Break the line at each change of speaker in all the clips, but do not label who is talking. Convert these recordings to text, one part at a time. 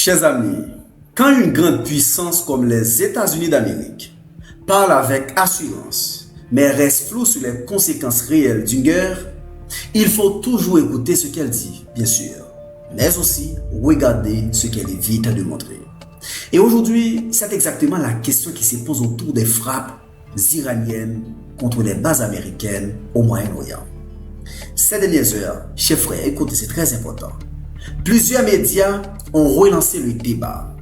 Chers amis, quand une grande puissance comme les États-Unis d'Amérique parle avec assurance, mais reste floue sur les conséquences réelles d'une guerre, il faut toujours écouter ce qu'elle dit, bien sûr, mais aussi regarder ce qu'elle évite de montrer. Et aujourd'hui, c'est exactement la question qui se pose autour des frappes iraniennes contre les bases américaines au Moyen-Orient. Ces dernières heures, chers frères, écoutez, c'est très important. Plusieurs médias ont relancé le débat.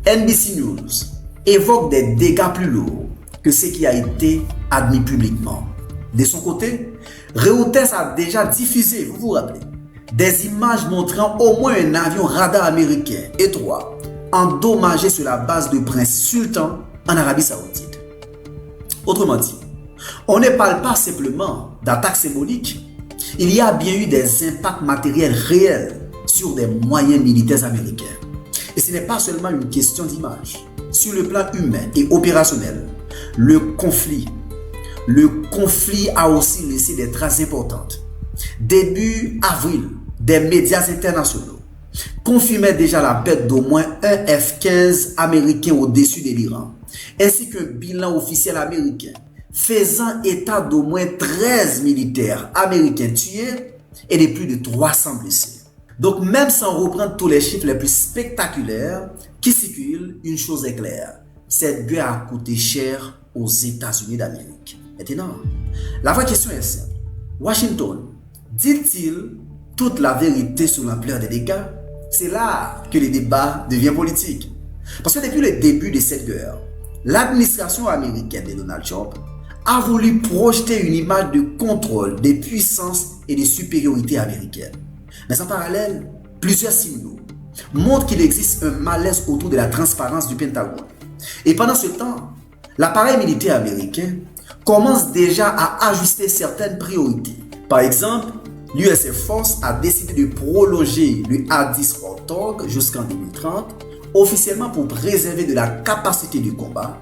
NBC News évoque des dégâts plus lourds que ce qui a été admis publiquement. De son côté, Reuters a déjà diffusé, vous vous rappelez, des images montrant au moins un avion radar américain étroit endommagé sur la base de Prince Sultan en Arabie Saoudite. Autrement dit, on ne parle pas simplement d'attaques symboliques, il y a bien eu des impacts matériels réels sur des moyens militaires américains. Et ce n'est pas seulement une question d'image. Sur le plan humain et opérationnel, le conflit a aussi laissé des traces importantes. Début avril, des médias internationaux confirmaient déjà la perte d'au moins un F-15 américain au-dessus de l'Iran, ainsi qu'un bilan officiel américain faisant état d'au moins 13 militaires américains tués et de plus de 300 blessés. Donc même sans reprendre tous les chiffres les plus spectaculaires qui circulent, une chose est claire, cette guerre a coûté cher aux États-Unis d'Amérique. Maintenant, la vraie question est simple. Washington dit-il toute la vérité sur l'ampleur des dégâts? C'est là que le débat devient politique. Parce que depuis le début de cette guerre, l'administration américaine de Donald Trump a voulu projeter une image de contrôle des puissances et de supériorité américaine. Mais en parallèle, plusieurs signaux montrent qu'il existe un malaise autour de la transparence du Pentagone. Et pendant ce temps, l'appareil militaire américain commence déjà à ajuster certaines priorités. Par exemple, l'US Air Force a décidé de prolonger le A-10 Warthog jusqu'en 2030, officiellement pour préserver de la capacité de combat,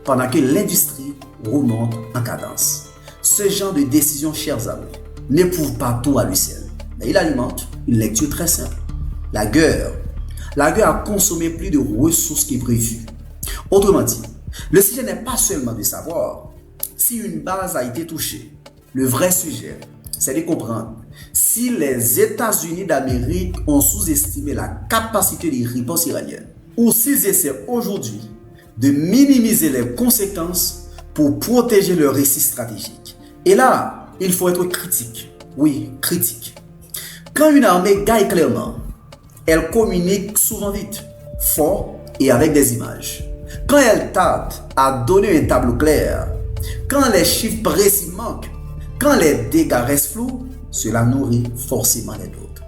pendant que l'industrie remonte en cadence. Ce genre de décision, chers amis, ne prouve pas tout à lui seul. Mais il alimente une lecture très simple. La guerre a consommé plus de ressources que prévu. Autrement dit, le sujet n'est pas seulement de savoir si une base a été touchée. Le vrai sujet, c'est de comprendre si les États-Unis d'Amérique ont sous-estimé la capacité de riposte iranienne ou s'ils essaient aujourd'hui de minimiser les conséquences pour protéger leur récit stratégique. Et là, il faut être critique. Oui, critique. Quand une armée gagne clairement, elle communique souvent vite, fort et avec des images. Quand elle tarde à donner un tableau clair, quand les chiffres précis manquent, quand les dégâts restent flous, cela nourrit forcément les doutes.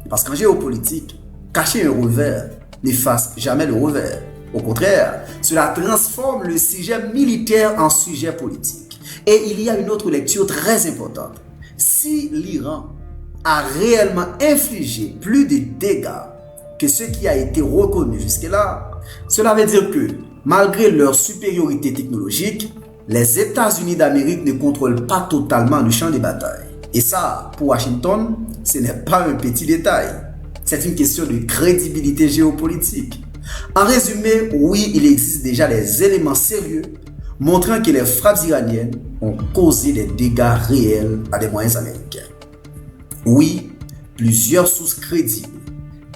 Parce qu'en géopolitique, cacher un revers n'efface jamais le revers. Au contraire, cela transforme le sujet militaire en sujet politique. Et il y a une autre lecture très importante. Si l'Iran a réellement infligé plus de dégâts que ce qui a été reconnu jusque-là, cela veut dire que, malgré leur supériorité technologique, les États-Unis d'Amérique ne contrôlent pas totalement le champ de bataille. Et ça, pour Washington, ce n'est pas un petit détail. C'est une question de crédibilité géopolitique. En résumé, oui, il existe déjà des éléments sérieux montrant que les frappes iraniennes ont causé des dégâts réels à des moyens américains. Oui, plusieurs sources crédibles,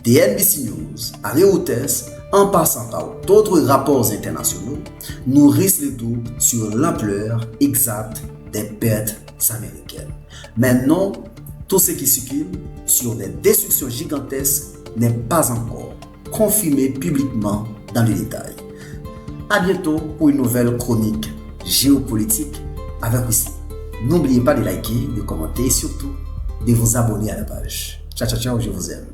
des NBC News à Reuters, en passant par d'autres rapports internationaux, nourrissent le doute sur l'ampleur exacte des pertes américaines. Mais non, tout ce qui circule sur des destructions gigantesques n'est pas encore confirmé publiquement dans le détail. A bientôt pour une nouvelle chronique géopolitique avec Wissy. N'oubliez pas de liker, de commenter et surtout de vous abonner à la page. Ciao, ciao, ciao, je vous aime.